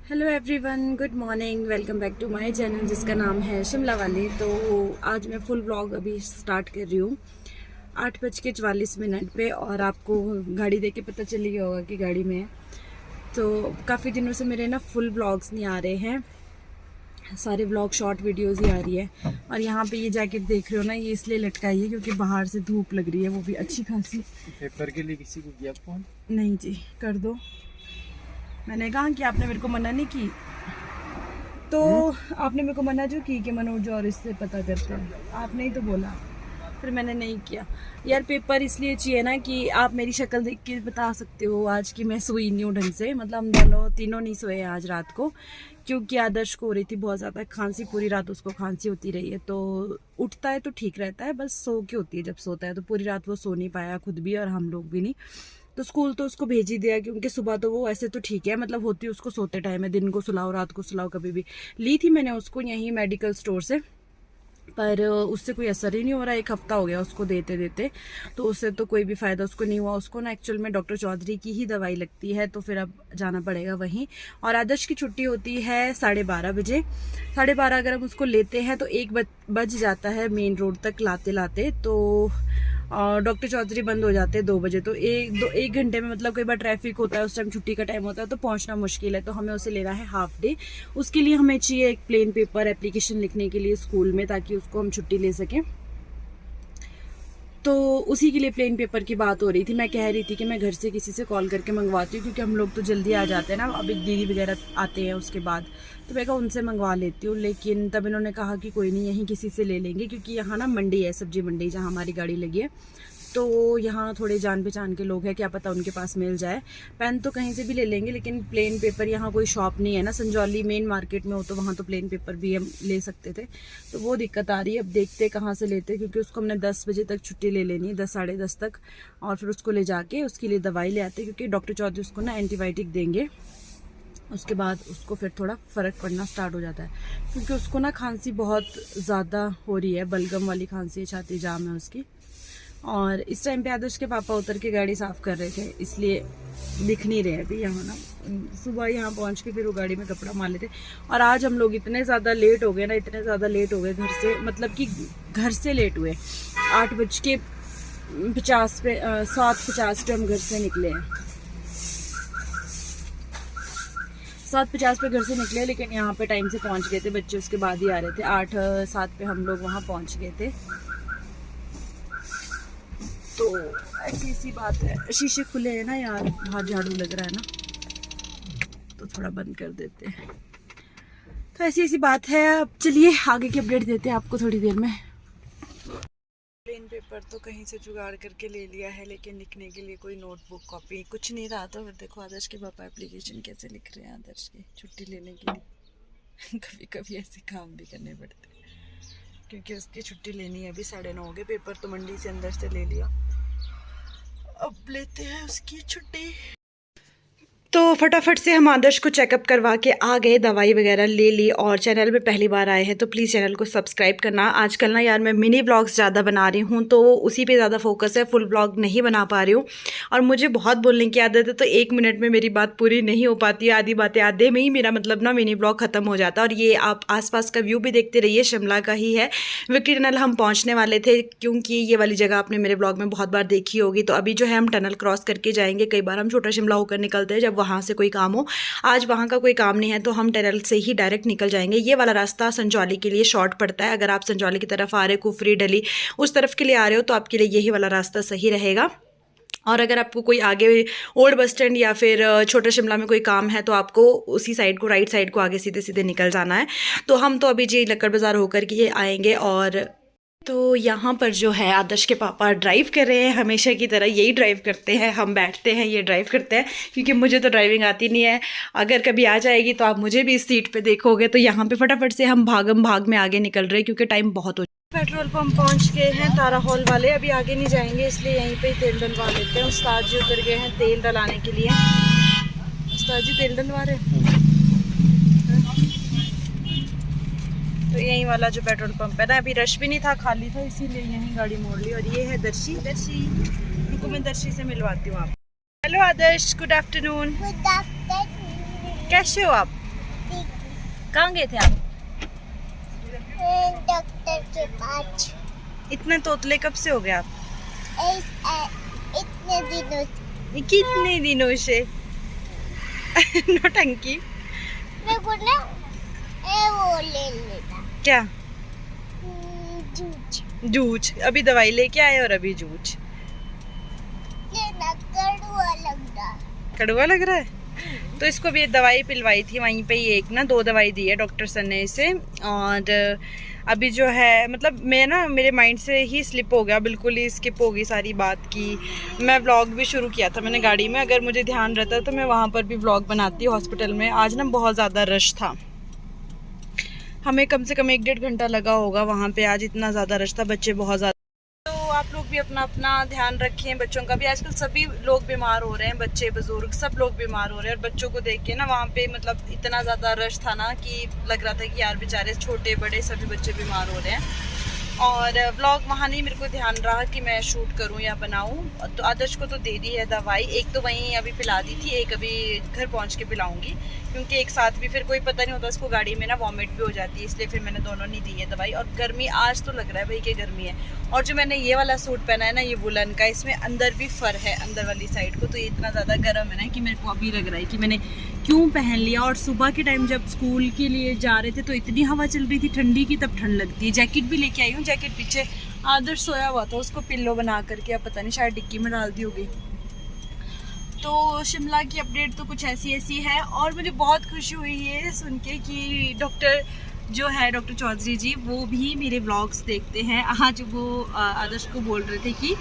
Hello everyone, good morning. Welcome back to my channel जिसका नाम है शिमला वाली। तो आज मैं फुल व्लॉग अभी स्टार्ट कर रही हूँ 8:44 पे, और आपको गाड़ी देख के पता चल ही गया होगा कि गाड़ी में है। तो काफ़ी दिनों से मेरे ना फुल व्लॉग्स नहीं आ रहे हैं, सारे व्लॉग शॉर्ट वीडियोस ही आ रही है। और यहाँ पे ये जैकेट देख रहे हो ना, ये इसलिए लटकाई है क्योंकि बाहर से धूप लग रही है, वो भी अच्छी खासी। पेपर के लिए किसी को किया फोन? नहीं जी, कर दो। मैंने कहा कि आपने मेरे को मना नहीं की, तो आपने मेरे को मना जो की कि मनोज और इससे पता करते हैं, आपने ही तो बोला, फिर मैंने नहीं किया। यार पेपर इसलिए चाहिए ना कि आप मेरी शक्ल देख के बता सकते हो आज कि मैं सोई नहीं हूँ ढंग से। मतलब हम दोनों तीनों नहीं सोए आज रात को, क्योंकि आदर्श को हो रही थी बहुत ज़्यादा खांसी, पूरी रात उसको खांसी होती रही है। तो उठता है तो ठीक रहता है, बस सो के होती है जब सोता है, तो पूरी रात वो सो नहीं पाया, खुद भी और हम लोग भी नहीं। तो स्कूल तो उसको भेज ही दिया, क्योंकि सुबह तो वो ऐसे तो ठीक है, मतलब होती उसको सोते टाइम है, दिन को सुलाओ रात को सुलाओ कभी भी। ली थी मैंने उसको यहीं मेडिकल स्टोर से, पर उससे कोई असर ही नहीं हो रहा। 1 हफ्ता हो गया उसको देते देते, तो उससे तो कोई भी फ़ायदा उसको नहीं हुआ। उसको ना एक्चुअल में डॉक्टर चौधरी की ही दवाई लगती है, तो फिर अब जाना पड़ेगा वहीं। और आदर्श की छुट्टी होती है 12:30 बजे। 12:30 अगर हम उसको लेते हैं तो 1 बज जाता है मेन रोड तक लाते लाते। तो डॉक्टर चौधरी बंद हो जाते हैं 2 बजे। तो एक घंटे में, मतलब कई बार ट्रैफिक होता है, उस टाइम छुट्टी का टाइम होता है, तो पहुंचना मुश्किल है। तो हमें उसे लेना है हाफ डे। उसके लिए हमें चाहिए एक प्लेन पेपर एप्लीकेशन लिखने के लिए स्कूल में, ताकि उसको हम छुट्टी ले सकें। तो उसी के लिए प्लेन पेपर की बात हो रही थी। मैं कह रही थी कि मैं घर से किसी से कॉल करके मंगवाती हूँ, क्योंकि हम लोग तो जल्दी आ जाते हैं ना, अभी दीदी वगैरह आते हैं उसके बाद, तो मैं कहा उनसे मंगवा लेती हूँ। लेकिन तब इन्होंने कहा कि कोई नहीं, यहीं किसी से ले लेंगे, क्योंकि यहाँ ना मंडी है, सब्जी मंडी, जहाँ हमारी गाड़ी लगी है। तो यहाँ थोड़े जान पहचान के लोग हैं, क्या पता उनके पास मिल जाए। पेन तो कहीं से भी ले लेंगे, लेकिन प्लेन पेपर यहाँ कोई शॉप नहीं है ना, संजौली मेन मार्केट में हो तो वहाँ तो प्लेन पेपर भी हम ले सकते थे। तो वो दिक्कत आ रही है। अब देखते कहाँ से लेते, क्योंकि उसको हमने 10 बजे तक छुट्टी ले लेनी है, 10 साढ़े 10 तक, और फिर उसको ले जाके उसके लिए दवाई ले आते, क्योंकि डॉक्टर चौधरी उसको ना एंटीबायोटिक देंगे। उसके बाद उसको फिर थोड़ा फ़र्क पड़ना स्टार्ट हो जाता है, क्योंकि उसको ना खांसी बहुत ज़्यादा हो रही है, बलगम वाली खांसी है, छाती जाम है उसकी। और इस टाइम पे आदर्श के पापा उतर के गाड़ी साफ़ कर रहे थे, इसलिए दिख नहीं रहे अभी यहाँ ना। सुबह यहाँ पहुँच के फिर वो गाड़ी में कपड़ा मार लेते। और आज हम लोग इतने ज़्यादा लेट हो गए ना, इतने ज़्यादा लेट हो गए घर से, मतलब कि घर से लेट हुए। 8:50 पे 7:50 पे हम घर से निकले हैं। 7:50 पे घर से निकले, लेकिन यहाँ पे टाइम से पहुँच गए थे, बच्चे उसके बाद ही आ रहे थे। 8:07 पे हम लोग वहाँ पहुँच गए थे। तो ऐसी सी बात है, शीशे खुले हैं ना यार, बाहर झाड़ू लग रहा है ना, तो थोड़ा बंद कर देते हैं। तो ऐसी बात है। अब चलिए आगे की अपडेट देते हैं आपको थोड़ी देर में। प्लेन पेपर तो कहीं से जुगाड़ करके ले लिया है, लेकिन लिखने के लिए कोई नोटबुक कॉपी कुछ नहीं रहा। तो फिर देखो आदर्श के पापा एप्लीकेशन कैसे लिख रहे हैं आदर्श की छुट्टी लेने के लिए। कभी कभी ऐसे काम भी करने पड़ते हैं, क्योंकि उसकी छुट्टी लेनी है। अभी 9:30 हो गए, पेपर तो मंडी से अंदर से ले लिया, अब लेते हैं उसकी छुट्टी। तो फटाफट से हम आदर्श को चेकअप करवा के आ गए, दवाई वगैरह ले ली। और चैनल पे पहली बार आए हैं तो प्लीज़ चैनल को सब्सक्राइब करना। आजकल ना यार मैं मिनी व्लॉग्स ज़्यादा बना रही हूँ, तो उसी पे ज़्यादा फोकस है, फुल व्लॉग नहीं बना पा रही हूँ। और मुझे बहुत बोलने की आदत है, तो 1 मिनट में मेरी बात पूरी नहीं हो पाती है, आधी बातें आधे में ही मेरा मतलब ना मिनी व्लॉग ख़त्म हो जाता है। और ये आप आसपास का व्यू भी देखते रहिए, शिमला का ही है। विक्ट्री टनल हम पहुँचने वाले थे, क्योंकि ये वाली जगह आपने मेरे ब्लॉग में बहुत बार देखी होगी। तो अभी जो है हम टनल क्रॉस करके जाएंगे। कई बार हम छोटा शिमला होकर निकलते हैं जब वहाँ से कोई काम हो, आज वहाँ का कोई काम नहीं है, तो हम टनल से ही डायरेक्ट निकल जाएंगे। ये वाला रास्ता संजौली के लिए शॉर्ट पड़ता है। अगर आप संजौली की तरफ आ रहे हो, कुफरी डली उस तरफ के लिए आ रहे हो, तो आपके लिए यही वाला रास्ता सही रहेगा। और अगर आपको कोई आगे ओल्ड बस स्टैंड या फिर छोटा शिमला में कोई काम है, तो आपको उसी साइड को, राइट साइड को आगे सीधे सीधे निकल जाना है। तो हम तो अभी जी लक्कड़ बाज़ार होकर के आएंगे। और तो यहाँ पर जो है आदर्श के पापा ड्राइव कर रहे हैं, हमेशा की तरह यही ड्राइव करते हैं, हम बैठते हैं ये ड्राइव करते हैं, क्योंकि मुझे तो ड्राइविंग आती नहीं है। अगर कभी आ जाएगी तो आप मुझे भी इस सीट पे देखोगे। तो यहाँ पे फटाफट से हम भागम भाग में आगे निकल रहे हैं, क्योंकि टाइम बहुत हो। पेट्रोल पंप पहुँच गए हैं तारा हॉल वाले, अभी आगे नहीं जाएंगे, इसलिए यहीं पर तेल डलवा लेते हैं। उस्ताद जी उतर गए हैं तेल डलाने के लिए। उस्ताद जी तेल डलवा रहे हैं। तो यही वाला जो पेट्रोल पंप है ना, अभी रश भी नहीं था, खाली था, इसीलिए यहीं गाड़ी मोड़ ली। और ये है दर्शी। रुको मैं दर्शी से मिलवाती हूँ आप। हेलो आदर्श, गुड आफ्टरनून। कैसे हो आप? कहाँ गए थे आप? डॉक्टर के पास। इतने तोतले कब से हो गए आप? इतने दिनों कितने दिनों से? नौटंकी। मेरे को ना वो ले लेता। क्या? जूझ जूझ। अभी दवाई लेके आए और अभी जूझ। लेना कड़वा लग रहा। कड़वा लग रहा है? तो इसको भी दवाई पिलवाई थी वहीं पे ही, एक ना 2 दवाई दी है डॉक्टर सर ने इसे। और अभी जो है मतलब मैं ना मेरे माइंड से ही स्लिप हो गया, बिल्कुल ही स्किप हो गई सारी बात की। मैं व्लॉग भी शुरू किया था मैंने गाड़ी में, अगर मुझे ध्यान रहता तो मैं वहाँ पर भी व्लॉग बनाती। हॉस्पिटल में आज ना बहुत ज़्यादा रश था, हमें कम से कम 1-1.5 घंटा लगा होगा वहाँ पे। आज इतना ज़्यादा रश था, बच्चे बहुत ज़्यादा। तो आप लोग भी अपना अपना ध्यान रखें, बच्चों का भी। आजकल सभी लोग बीमार हो रहे हैं, बच्चे बुजुर्ग सब लोग बीमार हो रहे हैं। और बच्चों को देख के ना वहाँ पे मतलब इतना ज़्यादा रश था ना कि लग रहा था कि यार बेचारे छोटे बड़े सभी बच्चे बीमार हो रहे हैं। और व्लॉग वहाँ नहीं मेरे को ध्यान रहा कि मैं शूट करूँ या बनाऊँ। तो आदर्श को तो दे दी है दवाई, एक तो वहीं अभी पिला दी थी, एक अभी घर पहुँच के पिलाऊंगी, क्योंकि एक साथ भी फिर कोई पता नहीं होता, उसको गाड़ी में ना वॉमिट भी हो जाती है, इसलिए फिर मैंने दोनों नहीं दी है दवाई। और गर्मी आज तो लग रहा है भाई कि गर्मी है। और जो मैंने ये वाला सूट पहना है ना, ये वुलन का, इसमें अंदर भी फर है अंदर वाली साइड को, तो ये इतना ज़्यादा गर्म है ना कि मेरे को अभी लग रहा है कि मैंने क्यों पहन लिया। और सुबह के टाइम जब स्कूल के लिए जा रहे थे तो इतनी हवा चल रही थी ठंडी की, तब ठंड लगती है। जैकेट भी लेके आई हूँ, जैकेट पीछे आदर्श सोया हुआ था, उसको पिल्लो बना करके अब पता नहीं शायद डिक्की में डाल दी होगी। तो शिमला की अपडेट तो कुछ ऐसी है। और मुझे बहुत खुशी हुई है सुन के कि डॉक्टर जो है डॉक्टर चौधरी जी, वो भी मेरे व्लॉग्स देखते हैं। आज वो आदर्श को बोल रहे थे कि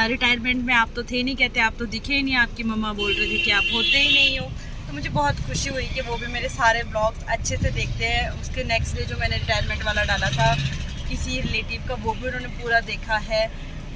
रिटायरमेंट में आप तो थे नहीं, कहते आप तो दिखे ही नहीं, आपकी मम्मा बोल रही थी कि आप होते ही नहीं हो। तो मुझे बहुत खुशी हुई कि वो भी मेरे सारे व्लॉग्स अच्छे से देखते हैं। उसके नेक्स्ट डे जो मैंने रिटायरमेंट वाला डाला था किसी रिलेटिव का, वो भी उन्होंने पूरा देखा है।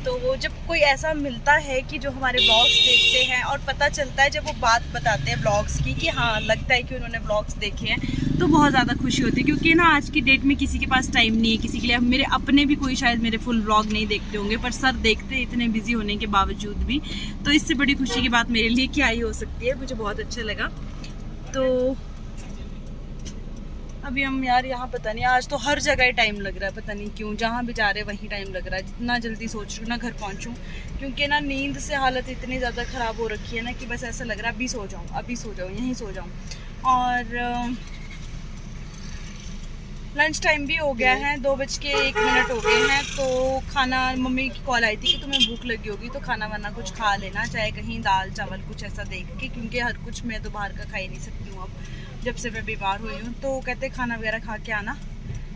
तो वो जब कोई ऐसा मिलता है कि जो हमारे व्लॉग्स देखते हैं और पता चलता है जब वो बात बताते हैं व्लॉग्स की कि हाँ लगता है कि उन्होंने व्लॉग्स देखे हैं, तो बहुत ज़्यादा खुशी होती है। क्योंकि ना आज की डेट में किसी के पास टाइम नहीं है किसी के लिए। मेरे अपने भी कोई शायद मेरे फुल व्लॉग नहीं देखते होंगे, पर सर देखते इतने बिजी होने के बावजूद भी। तो इससे बड़ी खुशी की बात मेरे लिए क्या ही हो सकती है। मुझे बहुत अच्छा लगा। तो अभी हम यार यहाँ पता नहीं, आज तो हर जगह टाइम लग रहा है, पता नहीं क्यों, जहाँ भी जा रहे हैं वहीं टाइम लग रहा है। जितना जल्दी सोच रही हूँ ना घर पहुँचूँ, क्योंकि ना नींद से हालत इतनी ज़्यादा ख़राब हो रखी है ना कि बस ऐसा लग रहा है अभी सो जाऊँ यहीं सो जाऊँ। और लंच टाइम भी हो गया है, 2:01 हो गए हैं। तो खाना, मम्मी की कॉल आई थी कि तुम्हें भूख लगी होगी तो खाना वाना कुछ खा लेना, चाहे कहीं दाल चावल कुछ ऐसा देख के, क्योंकि हर कुछ मैं तो बाहर का खा ही नहीं सकती हूँ अब जब से मैं बीमार हुई हूँ। तो कहते खाना वगैरह खा के आना,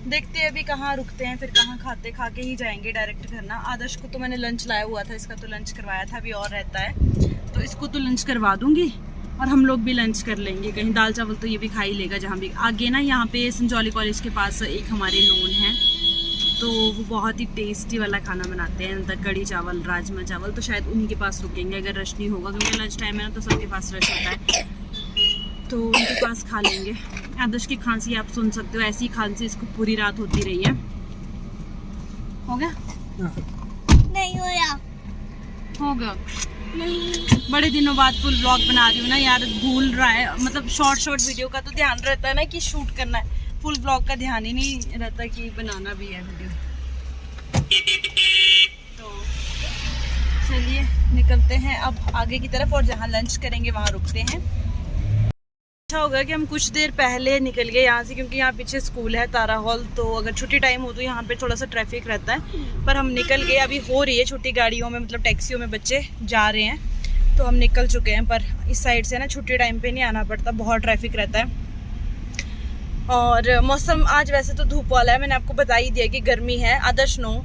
देखते हैं अभी कहाँ रुकते हैं, फिर कहाँ खाते, खा के ही जाएंगे डायरेक्ट घर ना। आदर्श को तो मैंने लंच लाया हुआ था, इसका तो लंच करवाया था, अभी और रहता है तो इसको तो लंच करवा दूँगी और हम लोग भी लंच कर लेंगे कहीं। दाल चावल तो ये भी खा ही लेगा जहाँ भी। आगे ना यहाँ पे संजौली कॉलेज के पास एक हमारे नोन है, तो वो बहुत ही टेस्टी वाला खाना बनाते हैं, अंदर कढ़ी चावल राजमा चावल। तो शायद उन्हीं के पास रुकेंगे अगर रश नहीं होगा, क्योंकि लंच टाइम है ना तो सबके पास रश होता है, तो उनके पास खा लेंगे। आदर्श की खांसी आप सुन सकते हो, ऐसी खांसी इसको पूरी रात होती रही है। हो गया? नहीं होया। हो गया। नहीं। बड़े दिनों बाद फुल व्लॉग बना रही हूँ ना यार, भूल रहा है। मतलब शॉर्ट वीडियो का तो ध्यान रहता है ना कि शूट करना है, फुल व्लॉग का ध्यान ही नहीं रहता कि बनाना भी है वीडियो। तो चलिए निकलते हैं अब आगे की तरफ, और जहाँ लंच करेंगे वहाँ रुकते हैं। अच्छा होगा कि हम कुछ देर पहले निकल गए यहाँ से, क्योंकि यहाँ पीछे स्कूल है तारा हॉल, तो अगर छुट्टी टाइम हो तो यहाँ पे थोड़ा सा ट्रैफिक रहता है। पर हम निकल गए, अभी हो रही है छुट्टी, गाड़ियों में मतलब टैक्सियों में बच्चे जा रहे हैं, तो हम निकल चुके हैं। पर इस साइड से ना छुट्टी टाइम पे नहीं आना पड़ता, बहुत ट्रैफिक रहता है। और मौसम आज वैसे तो धूप वाला है, मैंने आपको बता ही दिया कि गर्मी है। आदर्श नो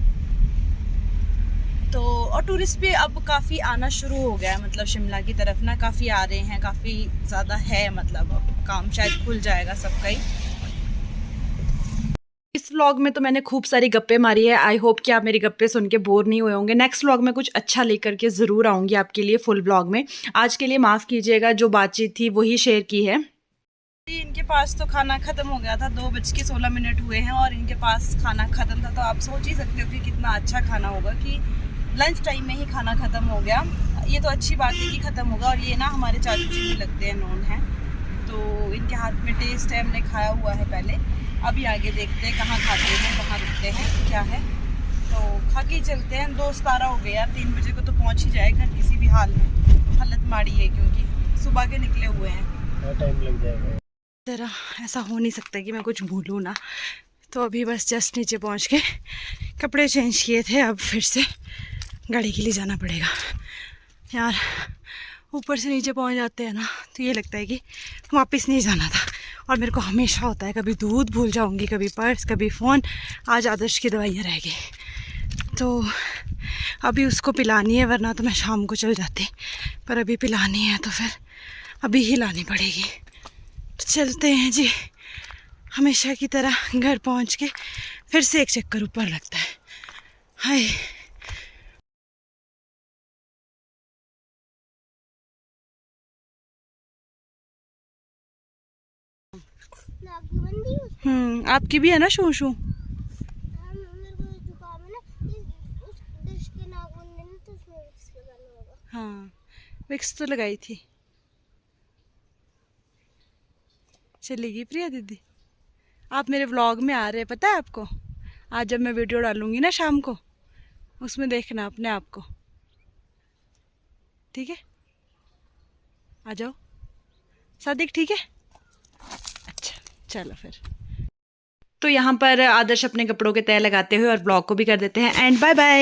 तो और टूरिस्ट भी अब काफ़ी आना शुरू हो गया है, मतलब शिमला की तरफ ना काफ़ी आ रहे हैं, काफ़ी ज़्यादा है। मतलब अब काम शायद खुल जाएगा सबका ही। इस व्लॉग में तो मैंने खूब सारी गप्पे मारी है। आई होप कि आप मेरी गप्पे सुन के बोर नहीं हुए होंगे। नेक्स्ट व्लॉग में कुछ अच्छा लेकर के ज़रूर आऊँगी आपके लिए फुल व्लॉग में। आज के लिए माफ़ कीजिएगा, जो बातचीत थी वही शेयर की है। इनके पास तो खाना ख़त्म हो गया था, 2:16 हुए हैं और इनके पास खाना ख़त्म था। तो आप सोच ही सकते हो कि कितना अच्छा खाना होगा कि लंच टाइम में ही खाना ख़त्म हो गया। ये तो अच्छी बात है कि ख़त्म होगा। और ये ना हमारे चाचू जी भी लगते हैं, नॉन है, तो इनके हाथ में टेस्ट है, हमने खाया हुआ है पहले। अभी आगे देखते हैं कहाँ खाते हैं, कहाँ रुकते हैं, क्या है। तो खा के ही चलते हैं। 2:17 हो गए यार, 3 बजे को तो पहुँच ही जाए घर किसी भी हाल में। हालत माड़ी है क्योंकि सुबह के निकले हुए हैं, टाइम लग जाएगा। ज़रा ऐसा हो नहीं सकता कि मैं कुछ भूलूँ ना। तो अभी बस जस्ट नीचे पहुँच के कपड़े चेंज किए थे, अब फिर से गाड़ी के लिए जाना पड़ेगा यार। ऊपर से नीचे पहुंच जाते हैं ना तो ये लगता है कि वापस नहीं जाना था। और मेरे को हमेशा होता है, कभी दूध भूल जाऊंगी, कभी पर्स, कभी फ़ोन। आज आदर्श की दवाइयाँ रह गई तो अभी उसको पिलानी है, वरना तो मैं शाम को चल जाती। पर अभी पिलानी है तो फिर अभी ही लानी पड़ेगी। तो चलते हैं जी, हमेशा की तरह घर पहुंच के फिर से एक चक्कर ऊपर लगता है। हाय नागबंदी आपकी भी है ना शू शू? मेरे को जुकाम है ना, उस डिश के नागबंदी में तो उसमें विक्स लगाना होगा। हाँ, विक्स तो लगाई थी। चलेगी प्रिया दीदी? आप मेरे व्लॉग में आ रहे हैं, पता है आपको? आज जब मैं वीडियो डालूंगी ना शाम को, उसमें देखना अपने आप को, ठीक है? आ जाओ सादिक, ठीक है? अच्छा चलो फिर। तो यहाँ पर आदर्श अपने कपड़ों के तय लगाते हुए और ब्लॉग को भी कर देते हैं एंड बाय बाय।